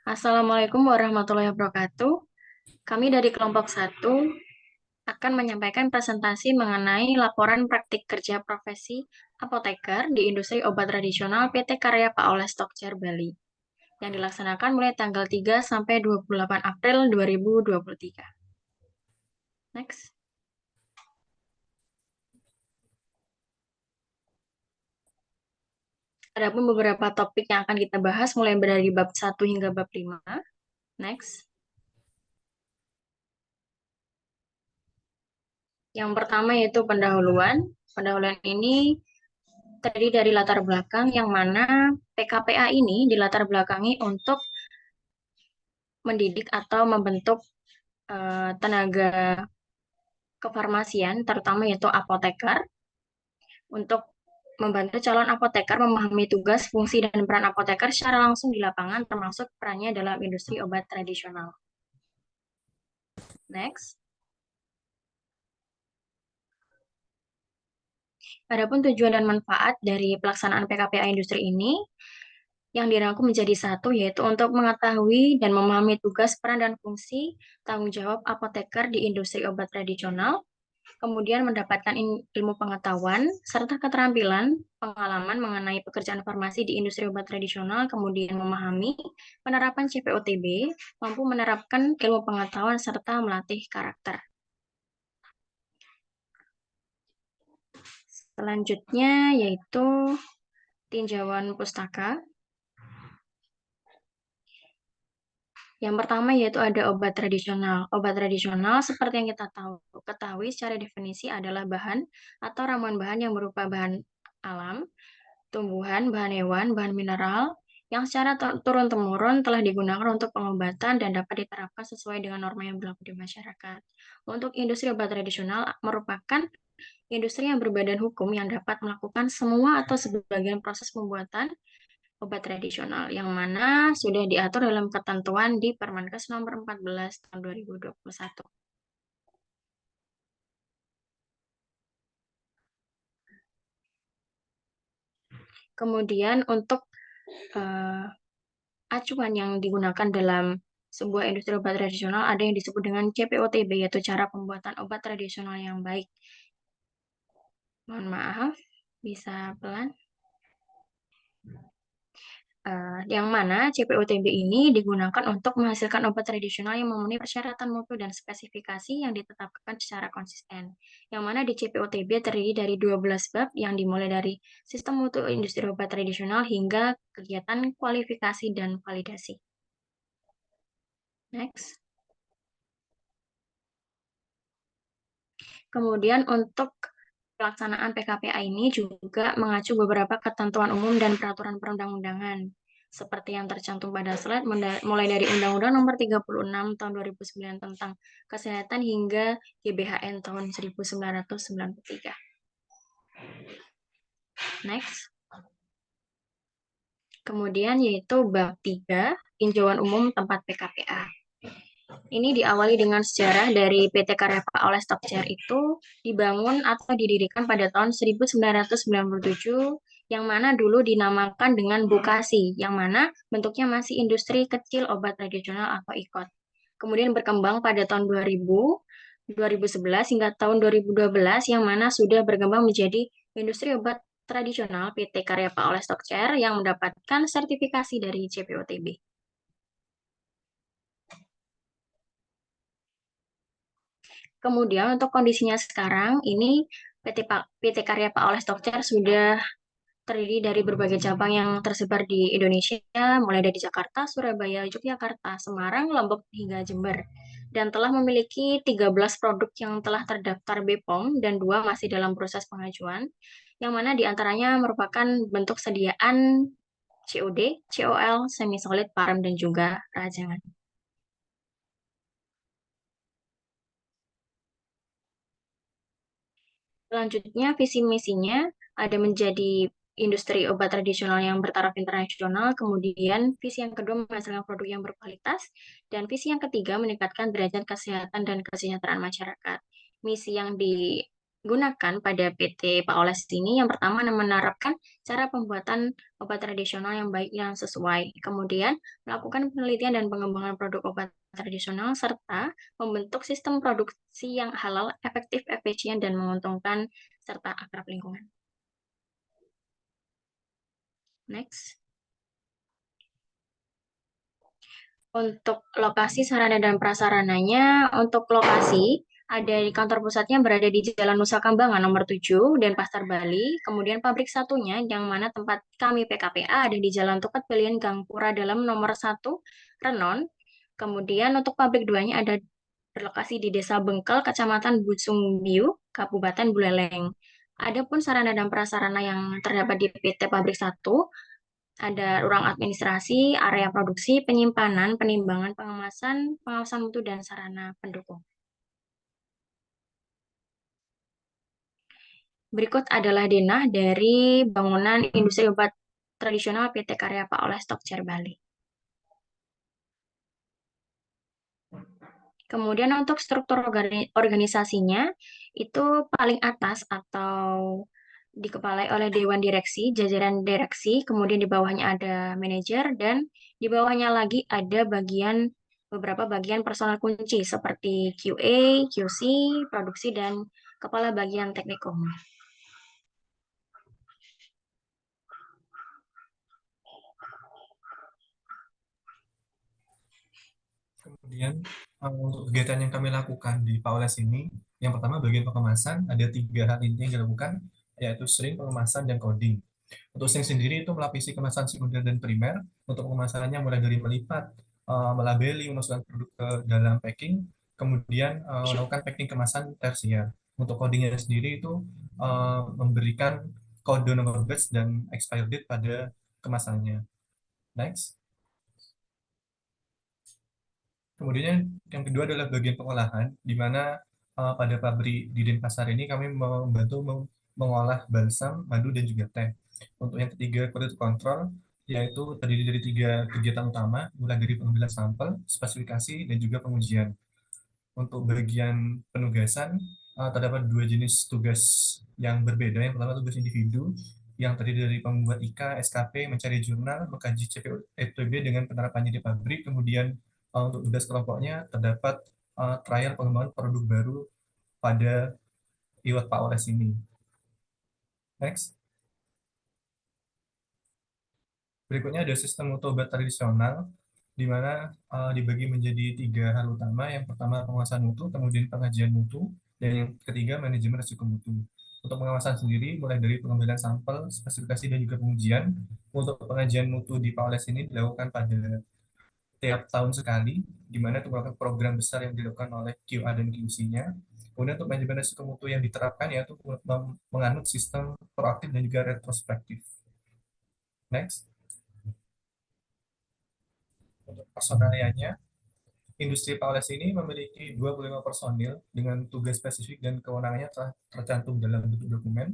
Assalamualaikum warahmatullahi wabarakatuh. Kami dari kelompok satu akan menyampaikan presentasi mengenai laporan praktik kerja profesi apoteker di industri obat tradisional PT Karya Pak Oleh Stokcer Bali yang dilaksanakan mulai tanggal 3 sampai 28 April 2023. Next. Adapun beberapa topik yang akan kita bahas mulai dari bab 1 hingga bab 5. Next. Yang pertama yaitu pendahuluan. Pendahuluan ini terdiri dari latar belakang yang mana PKPA ini dilatar belakangi untuk mendidik atau membentuk tenaga kefarmasian, terutama yaitu apoteker, untuk membantu calon apoteker memahami tugas, fungsi, dan peran apoteker secara langsung di lapangan, termasuk perannya dalam industri obat tradisional. Next. Adapun tujuan dan manfaat dari pelaksanaan PKPA industri ini yang dirangkum menjadi satu, yaitu untuk mengetahui dan memahami tugas, peran, dan fungsi tanggung jawab apoteker di industri obat tradisional, kemudian mendapatkan ilmu pengetahuan, serta keterampilan, pengalaman mengenai pekerjaan farmasi di industri obat tradisional, kemudian memahami penerapan CPOTB, mampu menerapkan ilmu pengetahuan, serta melatih karakter. Selanjutnya yaitu tinjauan pustaka. Yang pertama yaitu ada obat tradisional. Obat tradisional seperti yang kita ketahui secara definisi adalah bahan atau ramuan bahan yang berupa bahan alam, tumbuhan, bahan hewan, bahan mineral yang secara turun-temurun telah digunakan untuk pengobatan dan dapat diterapkan sesuai dengan norma yang berlaku di masyarakat. Untuk industri obat tradisional merupakan industri yang berbadan hukum yang dapat melakukan semua atau sebagian proses pembuatan obat tradisional yang mana sudah diatur dalam ketentuan di Permenkes nomor 14 tahun 2021. Kemudian untuk uh, acuan yang digunakan dalam sebuah industri obat tradisional ada yang disebut dengan CPOTB, yaitu cara pembuatan obat tradisional yang baik. Mohon maaf, bisa pelan. Yang mana CPOTB ini digunakan untuk menghasilkan obat tradisional yang memenuhi persyaratan mutu dan spesifikasi yang ditetapkan secara konsisten. Yang mana di CPOTB terdiri dari 12 bab yang dimulai dari sistem mutu industri obat tradisional hingga kegiatan kualifikasi dan validasi. Next. Kemudian untuk pelaksanaan PKPA ini juga mengacu beberapa ketentuan umum dan peraturan perundang-undangan seperti yang tercantum pada slide mulai dari Undang-Undang Nomor 36 Tahun 2009 tentang Kesehatan hingga GBHN tahun 1993. Next. Kemudian yaitu bab 3, tinjauan umum tempat PKPA. Ini diawali dengan sejarah dari PT Karya Pak Oleh Stokcer itu dibangun atau didirikan pada tahun 1997, yang mana dulu dinamakan dengan Bukasi, yang mana bentuknya masih industri kecil obat tradisional atau IKOT. Kemudian berkembang pada tahun 2000, 2011 hingga tahun 2012, yang mana sudah berkembang menjadi industri obat tradisional PT Karya Pak Oleh Stokcer yang mendapatkan sertifikasi dari CPOTB. Kemudian untuk kondisinya sekarang, ini PT Karya Pak Oleh Stokcer sudah terdiri dari berbagai cabang yang tersebar di Indonesia, mulai dari Jakarta, Surabaya, Yogyakarta, Semarang, Lombok, hingga Jember. Dan telah memiliki 13 produk yang telah terdaftar BPOM dan 2 masih dalam proses pengajuan, yang mana diantaranya merupakan bentuk sediaan COD, COL, semi-solid, parem, dan juga rajangan. Selanjutnya, visi misinya ada menjadi industri obat tradisional yang bertaraf internasional, kemudian visi yang kedua menghasilkan produk yang berkualitas, dan visi yang ketiga meningkatkan derajat kesehatan dan kesejahteraan masyarakat. Misi yang gunakan pada PT Pak Oles ini yang pertama menerapkan cara pembuatan obat tradisional yang baik yang sesuai. Kemudian melakukan penelitian dan pengembangan produk obat tradisional serta membentuk sistem produksi yang halal, efektif, efisien, dan menguntungkan serta akrab lingkungan. Next. Untuk lokasi sarana dan prasarananya, untuk lokasi ada di kantor pusatnya berada di Jalan Nusa Kambangan nomor 7 Denpasar, Bali. Kemudian pabrik satunya yang mana tempat kami PKPA ada di Jalan Tukat Belian Gangpura Dalam nomor 1 Renon. Kemudian untuk pabrik duanya ada berlokasi di Desa Bengkel, Kecamatan Busungbiu, Kabupaten Buleleng. Adapun sarana dan prasarana yang terdapat di PT Pabrik 1 ada ruang administrasi, area produksi, penyimpanan, penimbangan, pengemasan, pengawasan mutu, dan sarana pendukung. Berikut adalah denah dari bangunan industri obat tradisional PT Karya Pak Oleh Stokcer Bali. Kemudian untuk struktur organisasinya, itu paling atas atau dikepalai oleh Dewan Direksi, jajaran direksi, kemudian di bawahnya ada manajer, dan di bawahnya lagi ada beberapa bagian personal kunci seperti QA, QC, produksi, dan kepala bagian teknikum. Kemudian untuk kegiatan yang kami lakukan di Paules ini, yang pertama bagian pengemasan ada 3 hal inti yang dilakukan, yaitu string, pengemasan, dan coding. Untuk string sendiri itu melapisi kemasan sekunder dan primer. Untuk pengemasannya mulai dari melipat, melabeli, memasukkan produk ke dalam packing, kemudian melakukan packing kemasan tersier. Untuk codingnya sendiri itu memberikan kode nomor batch dan expired date pada kemasannya. Next. Kemudian yang kedua adalah bagian pengolahan, di mana pada pabrik di Denpasar ini kami membantu mengolah balsam, madu, dan juga teh. Untuk yang ketiga, quality control, yaitu terdiri dari 3 kegiatan utama, mulai dari pengambilan sampel, spesifikasi, dan juga pengujian. Untuk bagian penugasan, terdapat 2 jenis tugas yang berbeda. Yang pertama tugas individu, yang terdiri dari pembuat IK, SKP, mencari jurnal, mengkaji CPO ETB dengan penerapannya di pabrik. Kemudian untuk tugas kelompoknya terdapat trial pengembangan produk baru pada IWAT Pak Ores ini. Next. Berikutnya ada sistem obat tradisional, di mana dibagi menjadi 3 hal utama. Yang pertama pengawasan mutu, kemudian pengajian mutu, dan yang ketiga manajemen risiko mutu. Untuk pengawasan sendiri, mulai dari pengambilan sampel, spesifikasi, dan juga pengujian. Untuk pengajian mutu di PAOLES ini dilakukan pada tiap tahun sekali, di mana itu merupakan program besar yang dilakukan oleh QA dan QC-nya. Kemudian untuk manajemen risiko mutu yang diterapkan yaitu menganut sistem proaktif dan juga retrospektif. Next. Untuk personalianya, industri Paules ini memiliki 25 personil dengan tugas spesifik dan kewenangannya telah tercantum dalam bentuk dokumen.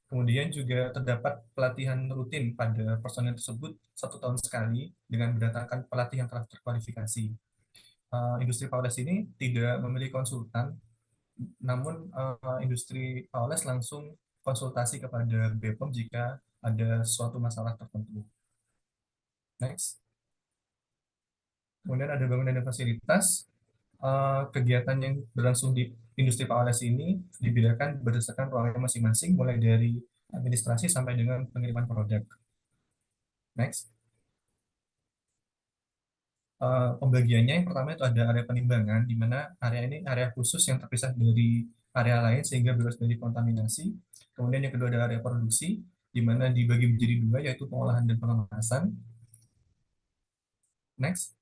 Kemudian juga terdapat pelatihan rutin pada personil tersebut 1 tahun sekali dengan mendatangkan pelatih yang telah terkualifikasi. Industri Paules ini tidak memiliki konsultan, namun industri Paules langsung konsultasi kepada BPOM jika ada suatu masalah tertentu. Next. Kemudian ada bangunan dan fasilitas. Kegiatan yang berlangsung di industri PAOLES ini dibedakan berdasarkan ruangan masing-masing, mulai dari administrasi sampai dengan pengiriman produk. Next. Pembagiannya yang pertama itu ada area penimbangan, di mana area ini area khusus yang terpisah dari area lain sehingga bebas dari kontaminasi. Kemudian yang kedua ada area produksi, di mana dibagi menjadi 2, yaitu pengolahan dan pengemasan. Next.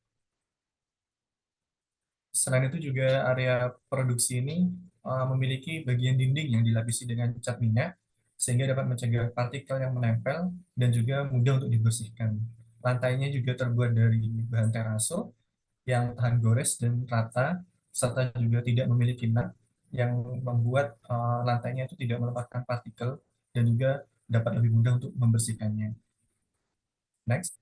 Selain itu juga area produksi ini memiliki bagian dinding yang dilapisi dengan cat minyak sehingga dapat mencegah partikel yang menempel dan juga mudah untuk dibersihkan. Lantainya juga terbuat dari bahan teraso yang tahan gores dan rata serta juga tidak memiliki nut yang membuat lantainya itu tidak melepaskan partikel dan juga dapat lebih mudah untuk membersihkannya. Next.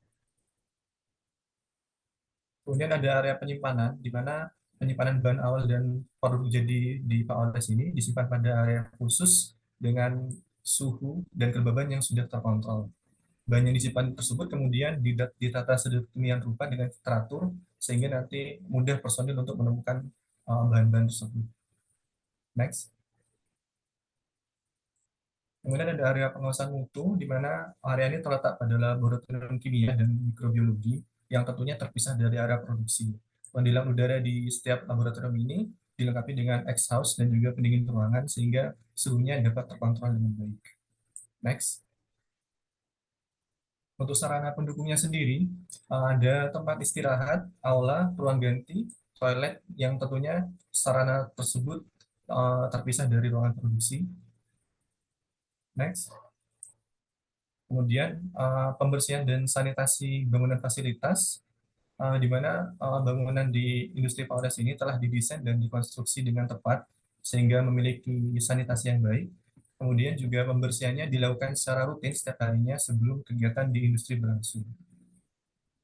Kemudian ada area penyimpanan, di mana penyimpanan bahan awal dan produk jadi di PAOLES ini disimpan pada area khusus dengan suhu dan kelembaban yang sudah terkontrol. Bahan yang disimpan tersebut kemudian ditata sedemikian rupa dengan teratur sehingga nanti mudah personil untuk menemukan bahan-bahan tersebut. Next. Kemudian ada area pengawasan mutu, di mana area ini terletak pada laboratorium kimia dan mikrobiologi yang tentunya terpisah dari area produksi. Pendilian udara di setiap laboratorium ini dilengkapi dengan exhaust dan juga pendingin ruangan sehingga suhunya dapat terkontrol dengan baik. Next. Untuk sarana pendukungnya sendiri, ada tempat istirahat, aula, ruang ganti, toilet yang tentunya sarana tersebut terpisah dari ruangan produksi. Next. Kemudian pembersihan dan sanitasi bangunan fasilitas, di mana bangunan di industri PAOLES ini telah didesain dan dikonstruksi dengan tepat sehingga memiliki sanitasi yang baik. Kemudian juga pembersihannya dilakukan secara rutin setiap harinya sebelum kegiatan di industri berlangsung.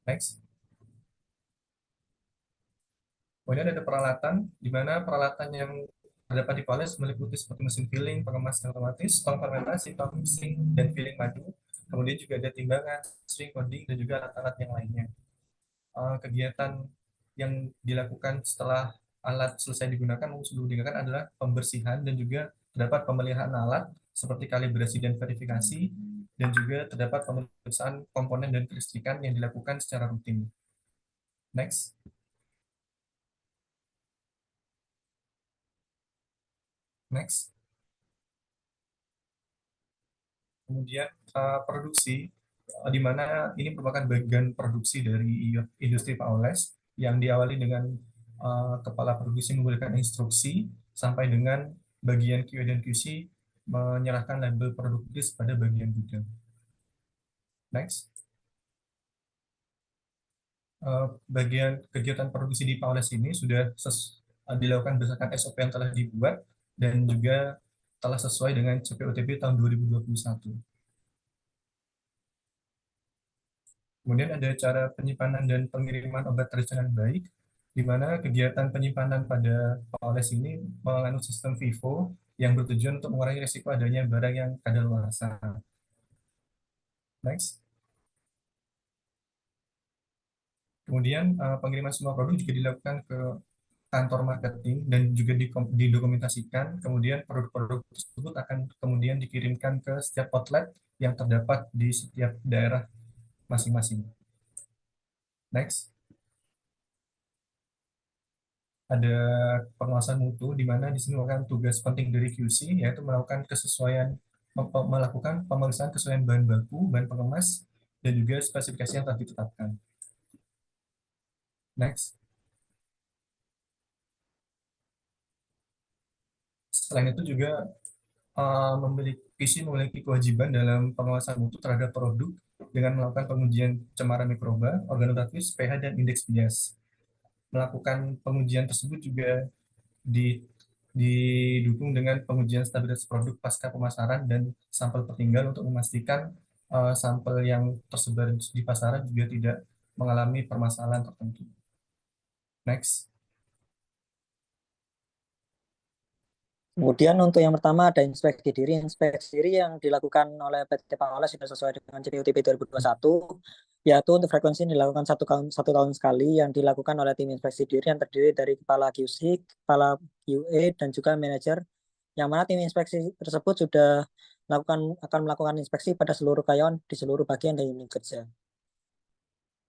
Next. Kemudian ada peralatan, di mana peralatan yang terdapat di PAOLES meliputi seperti mesin filling, pengemas otomatis, tong fermentasi, tong mixing, dan filling madu. Kemudian juga ada timbangan, string coding, dan juga alat-alat yang lainnya. Kegiatan yang dilakukan setelah alat selesai digunakan maupun sebelum digunakan adalah pembersihan dan juga terdapat pemeliharaan alat seperti kalibrasi dan verifikasi dan juga terdapat pemeriksaan komponen dan kelistrikan yang dilakukan secara rutin. Next. Next. Kemudian produksi, di mana ini merupakan bagian produksi dari industri PAOLES yang diawali dengan kepala produksi memberikan instruksi sampai dengan bagian QA dan QC menyerahkan label produktif pada bagian gudang. Next. Bagian kegiatan produksi di PAOLES ini sudah dilakukan berdasarkan SOP yang telah dibuat dan juga telah sesuai dengan CPOTB tahun 2021. Kemudian ada cara penyimpanan dan pengiriman obat tradisional baik, di mana kegiatan penyimpanan pada PAOLES ini mengandung sistem FIFO yang bertujuan untuk mengurangi risiko adanya barang yang kadaluarsa. Next. Kemudian pengiriman semua produk juga dilakukan ke kantor marketing dan juga didokumentasikan. Kemudian produk-produk tersebut akan kemudian dikirimkan ke setiap outlet yang terdapat di setiap daerah masing-masing. Next. Ada pengawasan mutu di mana di sini merupakan tugas penting dari QC yaitu melakukan kesesuaian melakukan pemeriksaan kesesuaian bahan baku, bahan pengemas dan juga spesifikasi yang telah ditetapkan. Next. Selain itu juga memiliki kewajiban dalam pengawasan mutu terhadap produk dengan melakukan pengujian cemaran mikroba, organoleptis, pH dan indeks bias. Melakukan pengujian tersebut juga didukung dengan pengujian stabilitas produk pasca pemasaran dan sampel tertinggal untuk memastikan sampel yang tersebar di pasaran juga tidak mengalami permasalahan tertentu. Next. Kemudian untuk yang pertama ada inspeksi diri. Inspeksi diri yang dilakukan oleh PT PAOLES sudah sesuai dengan CPUTP 2021, yaitu untuk frekuensi dilakukan satu tahun sekali yang dilakukan oleh tim inspeksi diri yang terdiri dari kepala QC, kepala QA, dan juga manajer, yang mana tim inspeksi tersebut sudah akan melakukan inspeksi pada seluruh karyawan di seluruh bagian dari unit kerja.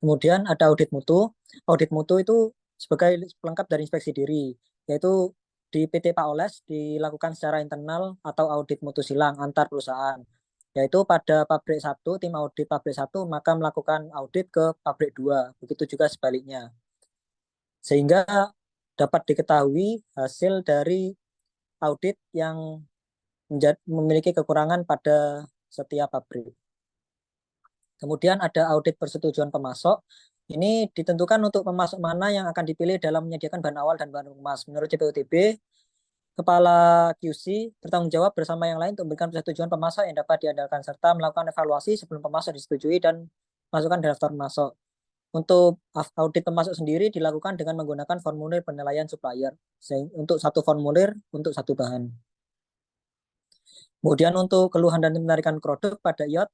Kemudian ada audit mutu. Audit mutu itu sebagai pelengkap dari inspeksi diri, yaitu di PT PAOLES dilakukan secara internal atau audit mutu silang antar perusahaan. Yaitu pada pabrik 1, tim audit pabrik 1 maka melakukan audit ke pabrik 2, begitu juga sebaliknya. Sehingga dapat diketahui hasil dari audit yang memiliki kekurangan pada setiap pabrik. Kemudian ada audit persetujuan pemasok. Ini ditentukan untuk pemasok mana yang akan dipilih dalam menyediakan bahan awal dan bahan kemas. Menurut CPUTB, Kepala QC bertanggung jawab bersama yang lain untuk memberikan persetujuan pemasok yang dapat diandalkan serta melakukan evaluasi sebelum pemasok disetujui dan masukkan daftar pemasok. Untuk audit pemasok sendiri dilakukan dengan menggunakan formulir penilaian supplier untuk satu formulir untuk satu bahan. Kemudian untuk keluhan dan penarikan produk pada IOT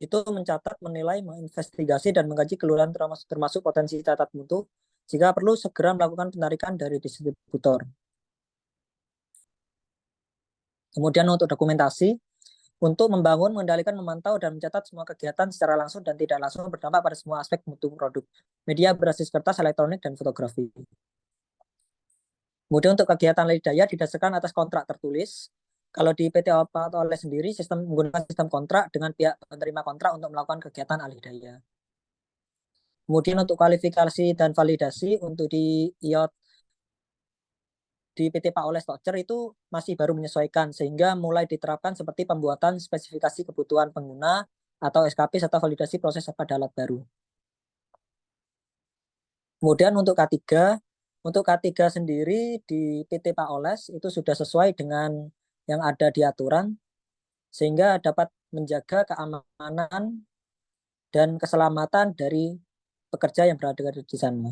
itu mencatat, menilai, menginvestigasi dan mengkaji keluhan termasuk potensi catat mutu. Jika perlu segera melakukan penarikan dari distributor. Kemudian untuk dokumentasi, untuk membangun, mengendalikan, memantau, dan mencatat semua kegiatan secara langsung dan tidak langsung berdampak pada semua aspek mutu produk. Media berbasis kertas, elektronik, dan fotografi. Kemudian untuk kegiatan alih daya didasarkan atas kontrak tertulis. Kalau di PT Oleh sendiri menggunakan sistem kontrak dengan pihak penerima kontrak untuk melakukan kegiatan alih daya. Kemudian untuk kualifikasi dan validasi untuk di IOT di PT Oleh Stocker itu masih baru menyesuaikan sehingga mulai diterapkan seperti pembuatan spesifikasi kebutuhan pengguna atau SKP serta validasi proses pada alat baru. Kemudian untuk K3 sendiri di PT Oleh itu sudah sesuai dengan yang ada di aturan sehingga dapat menjaga keamanan dan keselamatan dari pekerja yang berada di sana.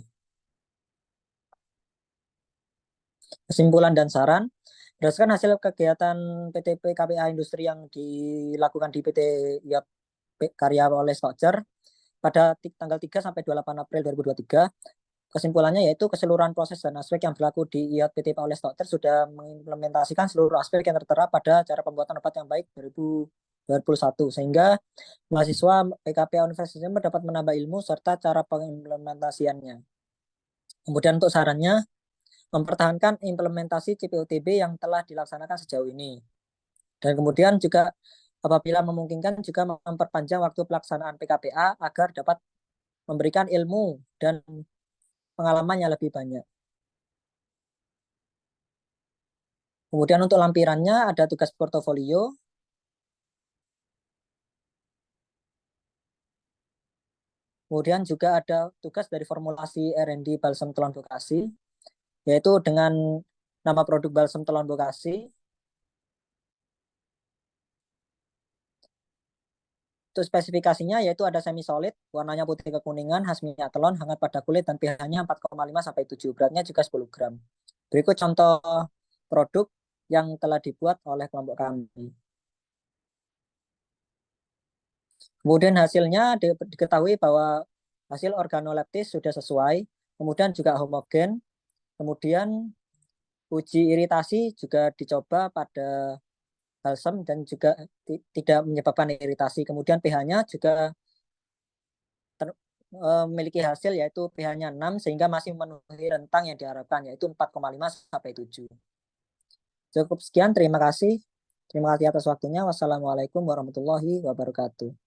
Kesimpulan dan saran, berdasarkan hasil kegiatan PTP KPA Industri yang dilakukan di PT IOT Karya Oleh Stocker pada tanggal 3 sampai 28 April 2023, kesimpulannya yaitu keseluruhan proses dan aspek yang berlaku di IOT PT Oleh Stocker sudah mengimplementasikan seluruh aspek yang tertera pada cara pembuatan obat yang baik 2021 sehingga mahasiswa PKPA Universitas dapat menambah ilmu serta cara pengimplementasiannya. Kemudian untuk sarannya, mempertahankan implementasi CPOTB yang telah dilaksanakan sejauh ini. Dan kemudian juga apabila memungkinkan juga memperpanjang waktu pelaksanaan PKPA agar dapat memberikan ilmu dan pengalaman yang lebih banyak. Kemudian untuk lampirannya ada tugas portofolio. Kemudian juga ada tugas dari formulasi R&D balsam telon Bekasi, yaitu dengan nama produk balsam telon Bekasi. Untuk spesifikasinya yaitu ada semi solid, warnanya putih kekuningan, khas minyak telon, hangat pada kulit dan pH-nya 4,5 sampai 7, beratnya juga 10 gram. Berikut contoh produk yang telah dibuat oleh kelompok kami. Kemudian hasilnya diketahui bahwa hasil organoleptis sudah sesuai, kemudian juga homogen, kemudian uji iritasi juga dicoba pada balsam dan juga tidak menyebabkan iritasi. Kemudian pH-nya juga memiliki hasil yaitu pH-nya 6 sehingga masih memenuhi rentang yang diharapkan yaitu 4,5 sampai 7. Cukup sekian, terima kasih. Terima kasih atas waktunya. Wassalamualaikum warahmatullahi wabarakatuh.